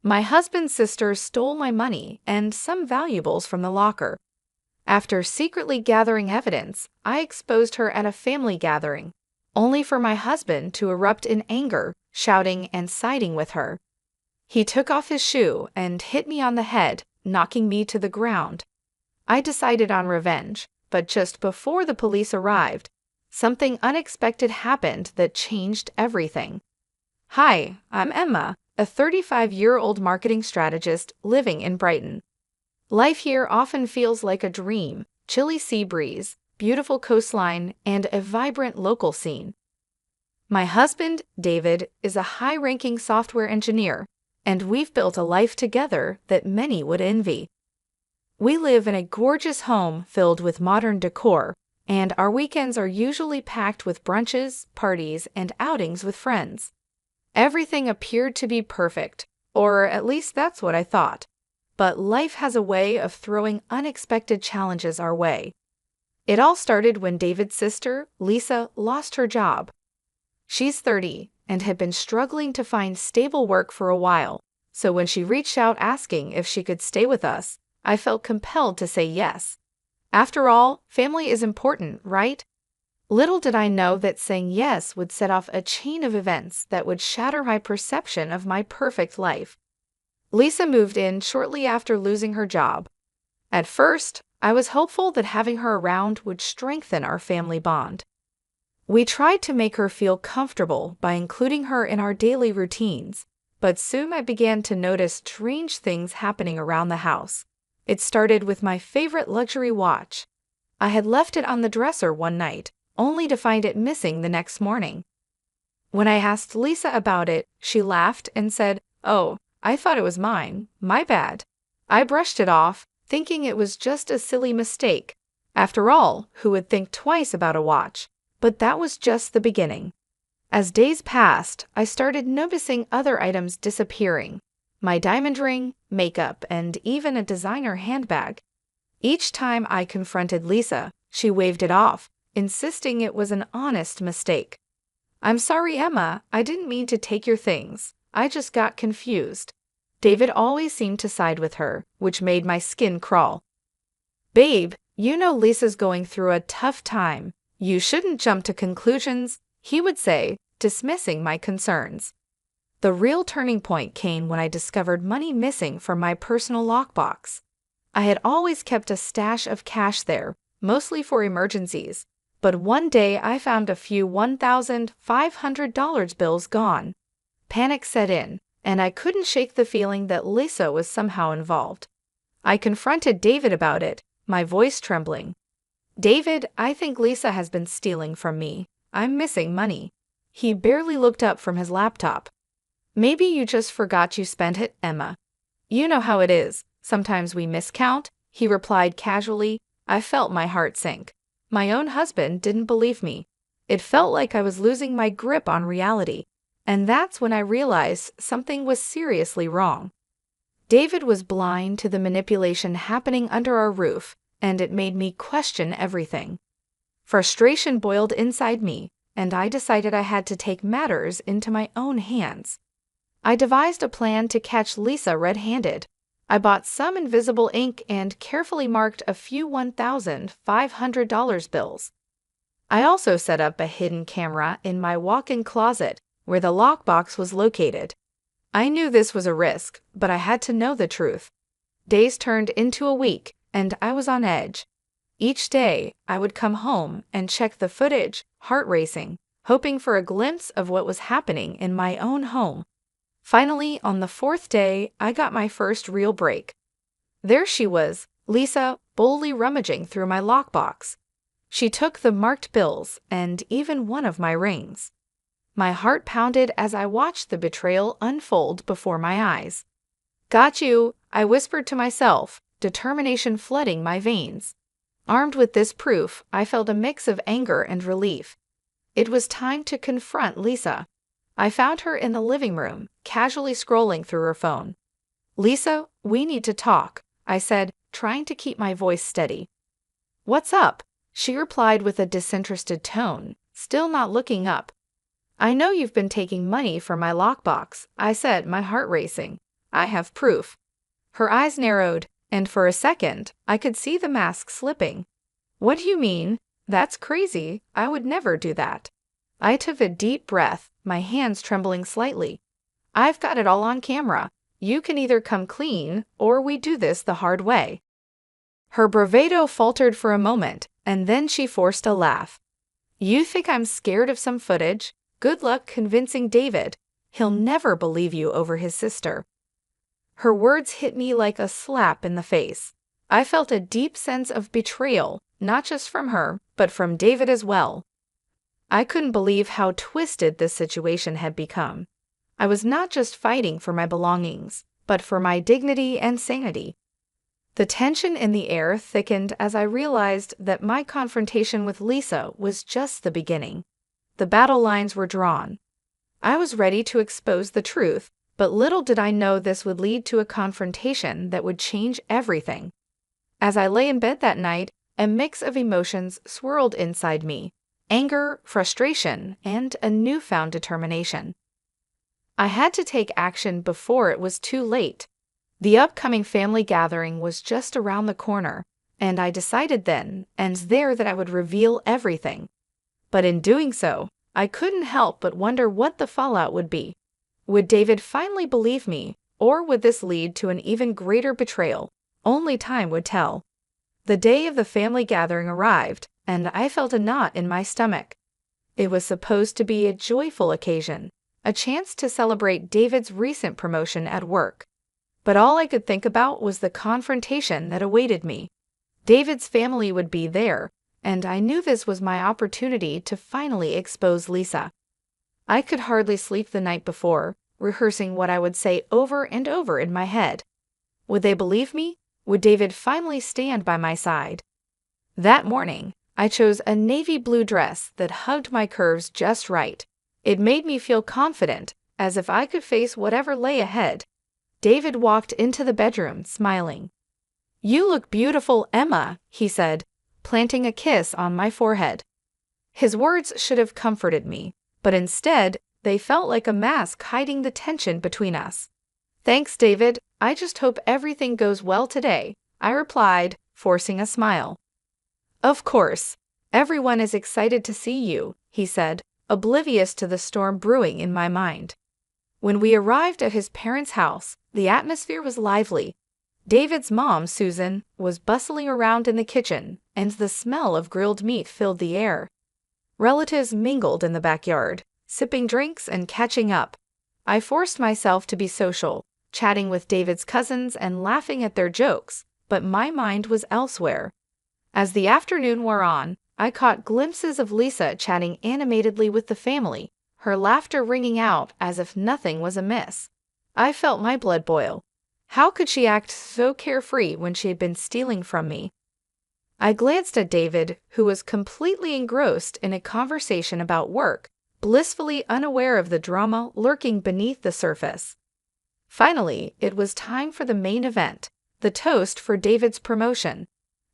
My husband's sister stole my money and some valuables from the locker. After secretly gathering evidence, I exposed her at a family gathering, only for my husband to erupt in anger, shouting and siding with her. He took off his shoe and hit me on the head, knocking me to the ground. I decided on revenge, but just before the police arrived, something unexpected happened that changed everything. Hi, I'm Emma, a 35-year-old marketing strategist living in Brighton. Life here often feels like a dream: chilly sea breeze, beautiful coastline, and a vibrant local scene. My husband, David, is a high-ranking software engineer, and we've built a life together that many would envy. We live in a gorgeous home filled with modern decor, and our weekends are usually packed with brunches, parties, and outings with friends. Everything appeared to be perfect, or at least that's what I thought. But life has a way of throwing unexpected challenges our way. It all started when David's sister, Lisa, lost her job. She's 30 and had been struggling to find stable work for a while, so when she reached out asking if she could stay with us, I felt compelled to say yes. After all, family is important, right? Little did I know that saying yes would set off a chain of events that would shatter my perception of my perfect life. Lisa moved in shortly after losing her job. At first, I was hopeful that having her around would strengthen our family bond. We tried to make her feel comfortable by including her in our daily routines, but soon I began to notice strange things happening around the house. It started with my favorite luxury watch. I had left it on the dresser one night, only to find it missing the next morning. When I asked Lisa about it, she laughed and said, "Oh, I thought it was mine. My bad." I brushed it off, thinking it was just a silly mistake. After all, who would think twice about a watch? But that was just the beginning. As days passed, I started noticing other items disappearing: my diamond ring, makeup, and even a designer handbag. Each time I confronted Lisa, she waved it off, insisting it was an honest mistake. "I'm sorry, Emma, I didn't mean to take your things. I just got confused." David always seemed to side with her, which made my skin crawl. "Babe, you know Lisa's going through a tough time. You shouldn't jump to conclusions," he would say, dismissing my concerns. The real turning point came when I discovered money missing from my personal lockbox. I had always kept a stash of cash there, mostly for emergencies, but one day I found a few $1,500 bills gone. Panic set in, and I couldn't shake the feeling that Lisa was somehow involved. I confronted David about it, my voice trembling. "David, I think Lisa has been stealing from me. I'm missing money." He barely looked up from his laptop. "Maybe you just forgot you spent it, Emma. You know how it is. Sometimes we miscount," he replied casually. I felt my heart sink. My own husband didn't believe me. It felt like I was losing my grip on reality. And that's when I realized something was seriously wrong. David was blind to the manipulation happening under our roof, and it made me question everything. Frustration boiled inside me, and I decided I had to take matters into my own hands. I devised a plan to catch Lisa red-handed. I bought some invisible ink and carefully marked a few $1,500 bills. I also set up a hidden camera in my walk-in closet where the lockbox was located. I knew this was a risk, but I had to know the truth. Days turned into a week, and I was on edge. Each day, I would come home and check the footage, heart racing, hoping for a glimpse of what was happening in my own home. Finally, on the fourth day, I got my first real break. There she was, Lisa, boldly rummaging through my lockbox. She took the marked bills and even one of my rings. My heart pounded as I watched the betrayal unfold before my eyes. "Got you," I whispered to myself, determination flooding my veins. Armed with this proof, I felt a mix of anger and relief. It was time to confront Lisa. I found her in the living room, casually scrolling through her phone. "Lisa, we need to talk," I said, trying to keep my voice steady. "What's up?" she replied with a disinterested tone, still not looking up. "I know you've been taking money from my lockbox," I said, my heart racing. I have proof." Her eyes narrowed, and for a second, I could see the mask slipping. "What do you mean? That's crazy. I would never do that." I took a deep breath, my hands trembling slightly. "I've got it all on camera. You can either come clean, or we do this the hard way." Her bravado faltered for a moment, and then she forced a laugh. "You think I'm scared of some footage? Good luck convincing David. He'll never believe you over his sister." Her words hit me like a slap in the face. I felt a deep sense of betrayal, not just from her, but from David as well. I couldn't believe how twisted this situation had become. I was not just fighting for my belongings, but for my dignity and sanity. The tension in the air thickened as I realized that my confrontation with Lisa was just the beginning. The battle lines were drawn. I was ready to expose the truth, but little did I know this would lead to a confrontation that would change everything. As I lay in bed that night, a mix of emotions swirled inside me: anger, frustration, and a newfound determination. I had to take action before it was too late. The upcoming family gathering was just around the corner, and I decided then and there that I would reveal everything. But in doing so, I couldn't help but wonder what the fallout would be. Would David finally believe me, or would this lead to an even greater betrayal? Only time would tell. The day of the family gathering arrived, and I felt a knot in my stomach. It was supposed to be a joyful occasion, a chance to celebrate David's recent promotion at work. But all I could think about was the confrontation that awaited me. David's family would be there, and I knew this was my opportunity to finally expose Lisa. I could hardly sleep the night before, rehearsing what I would say over and over in my head. Would they believe me? Would David finally stand by my side? That morning, I chose a navy blue dress that hugged my curves just right. It made me feel confident, as if I could face whatever lay ahead. David walked into the bedroom, smiling. "You look beautiful, Emma," he said, planting a kiss on my forehead. His words should have comforted me, but instead, they felt like a mask hiding the tension between us. "Thanks, David. I just hope everything goes well today," I replied, forcing a smile. "Of course. Everyone is excited to see you," he said, oblivious to the storm brewing in my mind. When we arrived at his parents' house, the atmosphere was lively. David's mom, Susan, was bustling around in the kitchen, and the smell of grilled meat filled the air. Relatives mingled in the backyard, sipping drinks and catching up. I forced myself to be social, chatting with David's cousins and laughing at their jokes, but my mind was elsewhere. As the afternoon wore on, I caught glimpses of Lisa chatting animatedly with the family, her laughter ringing out as if nothing was amiss. I felt my blood boil. How could she act so carefree when she had been stealing from me? I glanced at David, who was completely engrossed in a conversation about work, blissfully unaware of the drama lurking beneath the surface. Finally, it was time for the main event, the toast for David's promotion.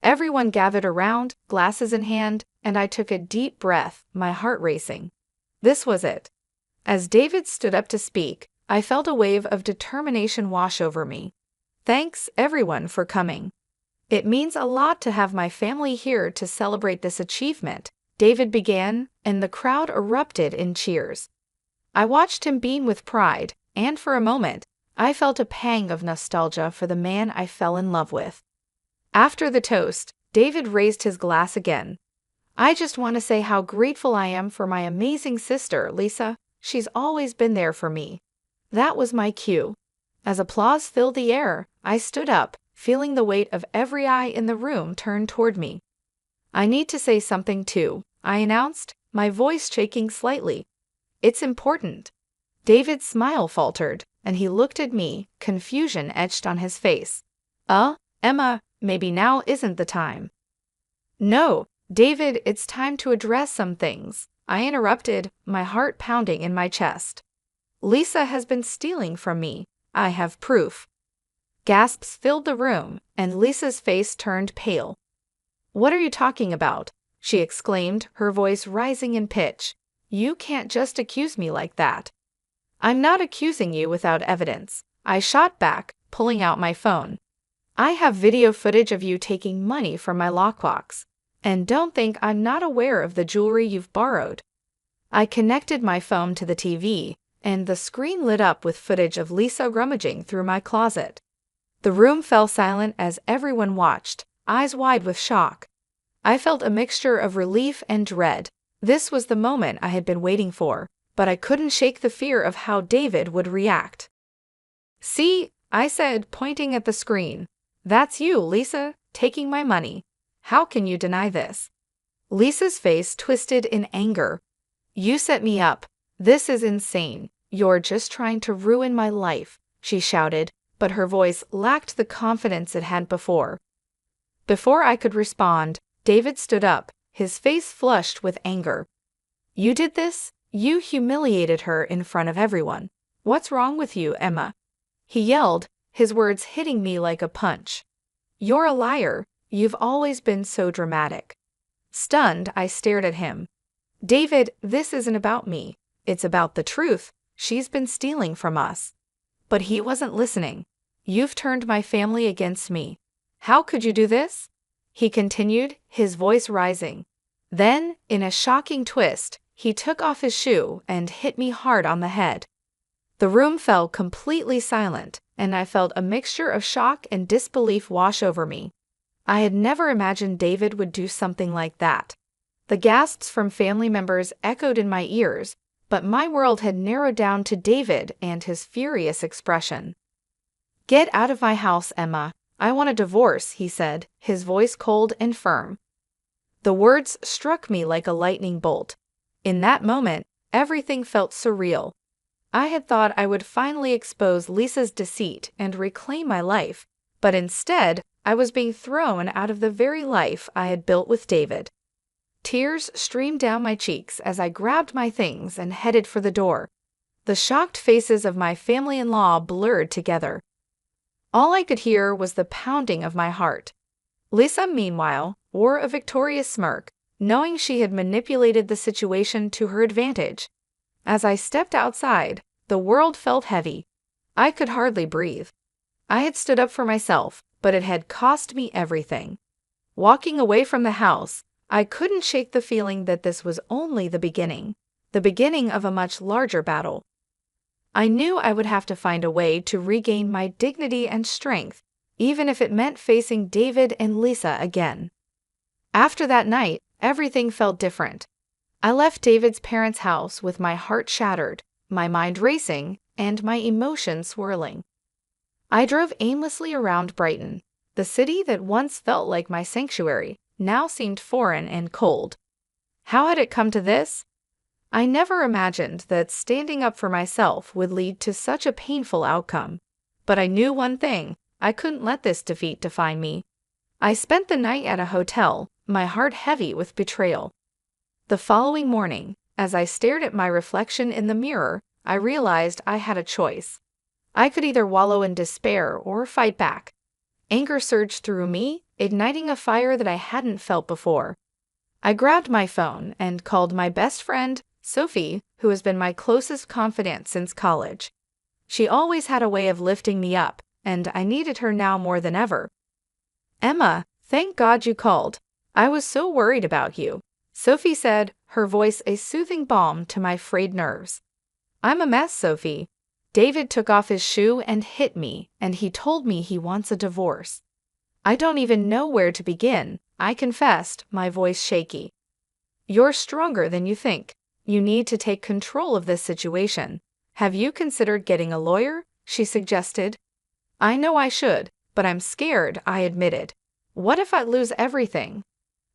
Everyone gathered around, glasses in hand, and I took a deep breath, my heart racing. This was it. As David stood up to speak, I felt a wave of determination wash over me. "Thanks, everyone, for coming. It means a lot to have my family here to celebrate this achievement," David began, and the crowd erupted in cheers. I watched him beam with pride, and for a moment, I felt a pang of nostalgia for the man I fell in love with. After the toast, David raised his glass again. "I just want to say how grateful I am for my amazing sister, Lisa. She's always been there for me." That was my cue. As applause filled the air, I stood up, feeling the weight of every eye in the room turn toward me. "I need to say something too," I announced, my voice shaking slightly. "It's important." David's smile faltered, and he looked at me, confusion etched on his face. Emma, maybe now isn't the time." "No, David, it's time to address some things," I interrupted, my heart pounding in my chest. "Lisa has been stealing from me. I have proof." Gasps filled the room, and Lisa's face turned pale. "What are you talking about?" she exclaimed, her voice rising in pitch. "You can't just accuse me like that." "I'm not accusing you without evidence. I shot back, pulling out my phone. I have video footage of you taking money from my lockbox. And don't think I'm not aware of the jewelry you've borrowed. I connected my phone to the TV, and the screen lit up with footage of Lisa rummaging through my closet. The room fell silent as everyone watched, eyes wide with shock. I felt a mixture of relief and dread. This was the moment I had been waiting for, but I couldn't shake the fear of how David would react. "See," I said, pointing at the screen. "That's you, Lisa, taking my money. How can you deny this?" Lisa's face twisted in anger. "You set me up. This is insane. You're just trying to ruin my life," she shouted, but her voice lacked the confidence it had before. Before I could respond, David stood up, his face flushed with anger. "You did this? You humiliated her in front of everyone. What's wrong with you, Emma?" he yelled, his words hitting me like a punch. "You're a liar. You've always been so dramatic." Stunned, I stared at him. "David, this isn't about me. It's about the truth. She's been stealing from us." But he wasn't listening. "You've turned my family against me. How could you do this?" he continued, his voice rising. Then, in a shocking twist, he took off his shoe and hit me hard on the head. The room fell completely silent, and I felt a mixture of shock and disbelief wash over me. I had never imagined David would do something like that. The gasps from family members echoed in my ears, but my world had narrowed down to David and his furious expression. "Get out of my house, Emma. I want a divorce," he said, his voice cold and firm. The words struck me like a lightning bolt. In that moment, everything felt surreal. I had thought I would finally expose Lisa's deceit and reclaim my life, but instead, I was being thrown out of the very life I had built with David. Tears streamed down my cheeks as I grabbed my things and headed for the door. The shocked faces of my family-in-law blurred together. All I could hear was the pounding of my heart. Lisa, meanwhile, wore a victorious smirk, knowing she had manipulated the situation to her advantage. As I stepped outside, the world felt heavy. I could hardly breathe. I had stood up for myself, but it had cost me everything. Walking away from the house, I couldn't shake the feeling that this was only the beginning of a much larger battle. I knew I would have to find a way to regain my dignity and strength, even if it meant facing David and Lisa again. After that night, everything felt different. I left David's parents' house with my heart shattered, my mind racing, and my emotions swirling. I drove aimlessly around Brighton. The city that once felt like my sanctuary now seemed foreign and cold. How had it come to this? I never imagined that standing up for myself would lead to such a painful outcome. But I knew one thing: I couldn't let this defeat define me. I spent the night at a hotel, my heart heavy with betrayal. The following morning, as I stared at my reflection in the mirror, I realized I had a choice. I could either wallow in despair or fight back. Anger surged through me, igniting a fire that I hadn't felt before. I grabbed my phone and called my best friend, Sophie, who has been my closest confidant since college. She always had a way of lifting me up, and I needed her now more than ever. "Emma, thank God you called. I was so worried about you," Sophie said, her voice a soothing balm to my frayed nerves. "I'm a mess, Sophie. David took off his shoe and hit me, and he told me he wants a divorce. I don't even know where to begin," I confessed, my voice shaky. "You're stronger than you think. You need to take control of this situation. Have you considered getting a lawyer?" she suggested. "I know I should, but I'm scared," I admitted. "What if I lose everything?"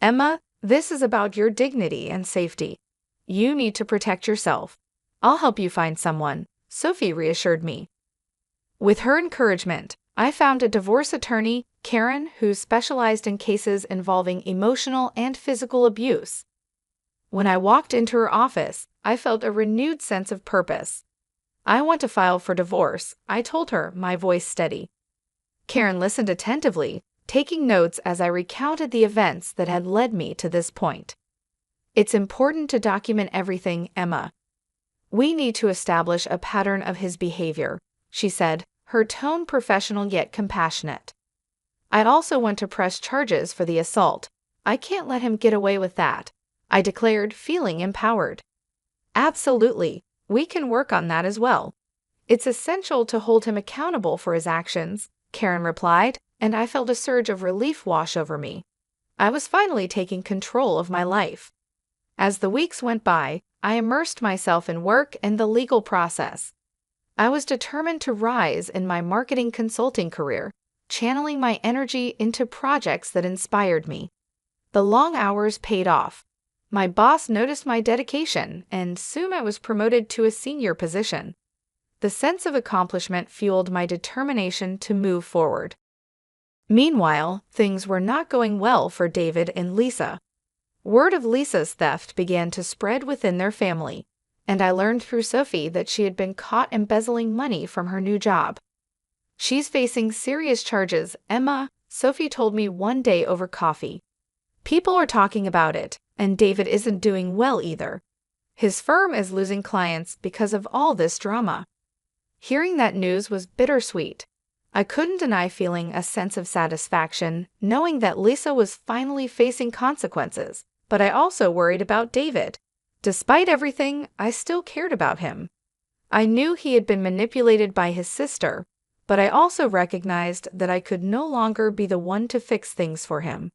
"Emma, this is about your dignity and safety. You need to protect yourself. I'll help you find someone," Sophie reassured me. With her encouragement, I found a divorce attorney, Karen, who specialized in cases involving emotional and physical abuse. When I walked into her office, I felt a renewed sense of purpose. "I want to file for divorce," I told her, my voice steady. Karen listened attentively, taking notes as I recounted the events that had led me to this point. "It's important to document everything, Emma. We need to establish a pattern of his behavior," she said, her tone professional yet compassionate. "I'd also want to press charges for the assault. I can't let him get away with that," I declared, feeling empowered. "Absolutely. We can work on that as well. It's essential to hold him accountable for his actions," Karen replied, and I felt a surge of relief wash over me. I was finally taking control of my life. As the weeks went by, I immersed myself in work and the legal process. I was determined to rise in my marketing consulting career, channeling my energy into projects that inspired me. The long hours paid off. My boss noticed my dedication, and soon I was promoted to a senior position. The sense of accomplishment fueled my determination to move forward. Meanwhile, things were not going well for David and Lisa. Word of Lisa's theft began to spread within their family, and I learned through Sophie that she had been caught embezzling money from her new job. "She's facing serious charges, Emma," Sophie told me one day over coffee. "People are talking about it, and David isn't doing well either. His firm is losing clients because of all this drama." Hearing that news was bittersweet. I couldn't deny feeling a sense of satisfaction, knowing that Lisa was finally facing consequences, but I also worried about David. Despite everything, I still cared about him. I knew he had been manipulated by his sister, but I also recognized that I could no longer be the one to fix things for him.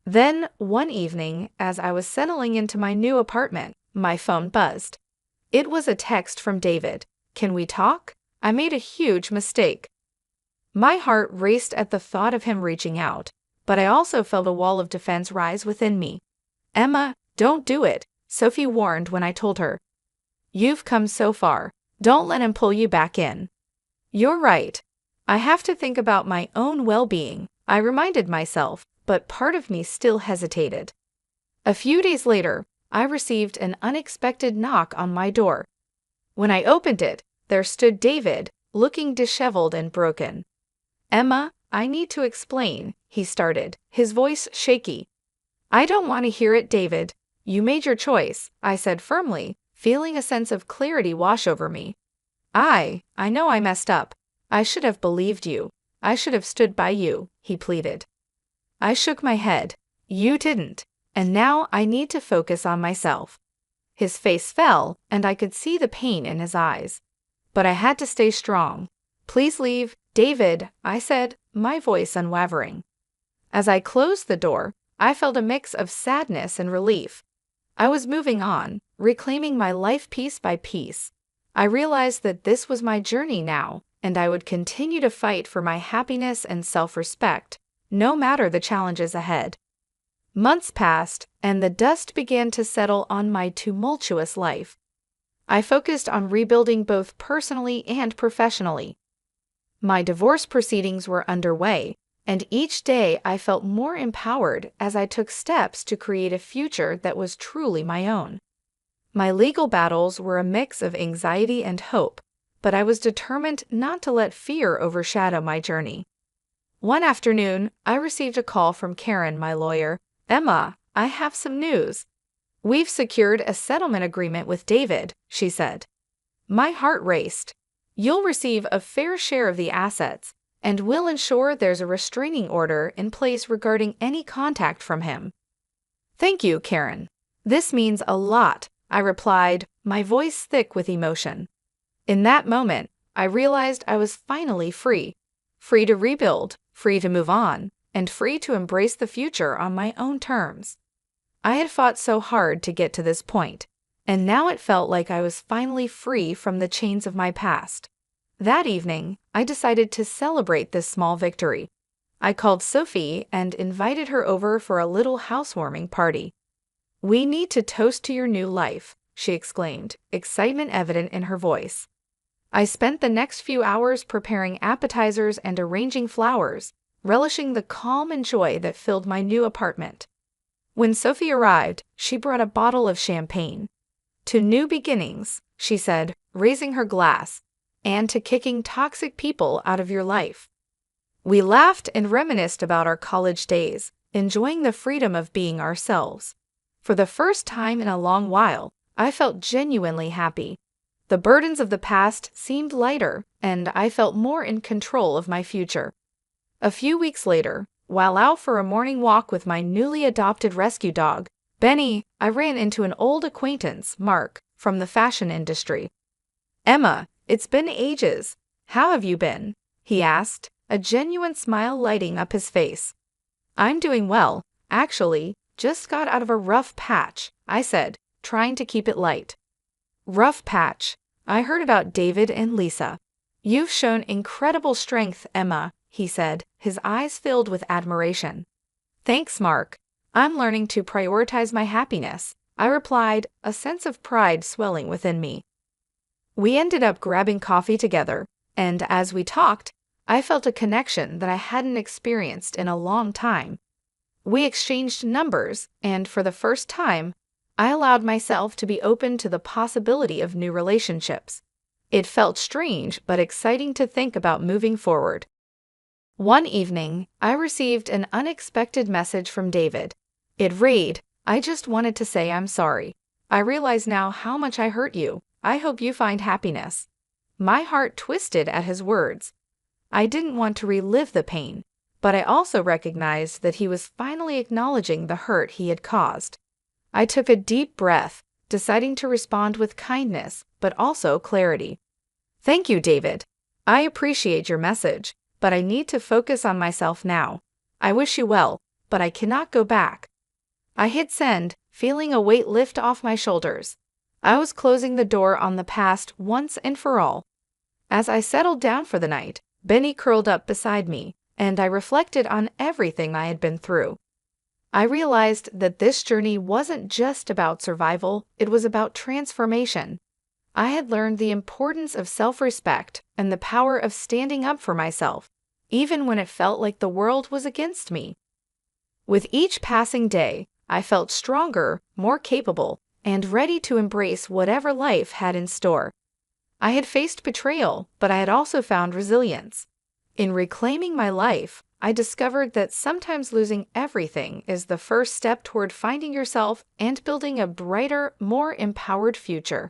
Then, one evening, as I was settling into my new apartment, my phone buzzed. It was a text from David. "Can we talk? I made a huge mistake." My heart raced at the thought of him reaching out, but I also felt a wall of defense rise within me. "Emma, don't do it," Sophie warned when I told her. "You've come so far. Don't let him pull you back in." "You're right. I have to think about my own well-being," I reminded myself, but part of me still hesitated. A few days later, I received an unexpected knock on my door. When I opened it, there stood David, looking disheveled and broken. "Emma, I need to explain," he started, his voice shaky. "I don't want to hear it, David. You made your choice," I said firmly, feeling a sense of clarity wash over me. I know I messed up. I should have believed you. I should have stood by you," he pleaded. I shook my head. "You didn't, and now I need to focus on myself." His face fell, and I could see the pain in his eyes. But I had to stay strong. "Please leave, David," I said, my voice unwavering. As I closed the door, I felt a mix of sadness and relief. I was moving on, reclaiming my life piece by piece. I realized that this was my journey now, and I would continue to fight for my happiness and self-respect, no matter the challenges ahead. Months passed, and the dust began to settle on my tumultuous life. I focused on rebuilding both personally and professionally. My divorce proceedings were underway, and each day I felt more empowered as I took steps to create a future that was truly my own. My legal battles were a mix of anxiety and hope, but I was determined not to let fear overshadow my journey. One afternoon, I received a call from Karen, my lawyer. "Emma, I have some news. We've secured a settlement agreement with David," she said. My heart raced. "You'll receive a fair share of the assets, and we'll ensure there's a restraining order in place regarding any contact from him." "Thank you, Karen. This means a lot," I replied, my voice thick with emotion. In that moment, I realized I was finally free. Free to rebuild, free to move on, and free to embrace the future on my own terms. I had fought so hard to get to this point, and now it felt like I was finally free from the chains of my past. That evening, I decided to celebrate this small victory. I called Sophie and invited her over for a little housewarming party. "We need to toast to your new life," she exclaimed, excitement evident in her voice. I spent the next few hours preparing appetizers and arranging flowers, relishing the calm and joy that filled my new apartment. When Sophie arrived, she brought a bottle of champagne. "To new beginnings," she said, raising her glass, "and to kicking toxic people out of your life." We laughed and reminisced about our college days, enjoying the freedom of being ourselves. For the first time in a long while, I felt genuinely happy. The burdens of the past seemed lighter, and I felt more in control of my future. A few weeks later, while out for a morning walk with my newly adopted rescue dog, Benny, I ran into an old acquaintance, Mark, from the fashion industry. "Emma, it's been ages. How have you been?" he asked, a genuine smile lighting up his face. "I'm doing well, actually, just got out of a rough patch," I said, trying to keep it light. "Rough patch. I heard about David and Lisa. You've shown incredible strength, Emma," he said, his eyes filled with admiration. "Thanks, Mark. I'm learning to prioritize my happiness," I replied, a sense of pride swelling within me. We ended up grabbing coffee together, and as we talked, I felt a connection that I hadn't experienced in a long time. We exchanged numbers, and for the first time, I allowed myself to be open to the possibility of new relationships. It felt strange but exciting to think about moving forward. One evening, I received an unexpected message from David. It read, "I just wanted to say I'm sorry. I realize now how much I hurt you. I hope you find happiness." My heart twisted at his words. I didn't want to relive the pain, but I also recognized that he was finally acknowledging the hurt he had caused. I took a deep breath, deciding to respond with kindness, but also clarity. "Thank you, David. I appreciate your message, but I need to focus on myself now. I wish you well, but I cannot go back." I hit send, feeling a weight lift off my shoulders. I was closing the door on the past once and for all. As I settled down for the night, Benny curled up beside me, and I reflected on everything I had been through. I realized that this journey wasn't just about survival, it was about transformation. I had learned the importance of self-respect and the power of standing up for myself, even when it felt like the world was against me. With each passing day, I felt stronger, more capable, and ready to embrace whatever life had in store. I had faced betrayal, but I had also found resilience. In reclaiming my life, I discovered that sometimes losing everything is the first step toward finding yourself and building a brighter, more empowered future.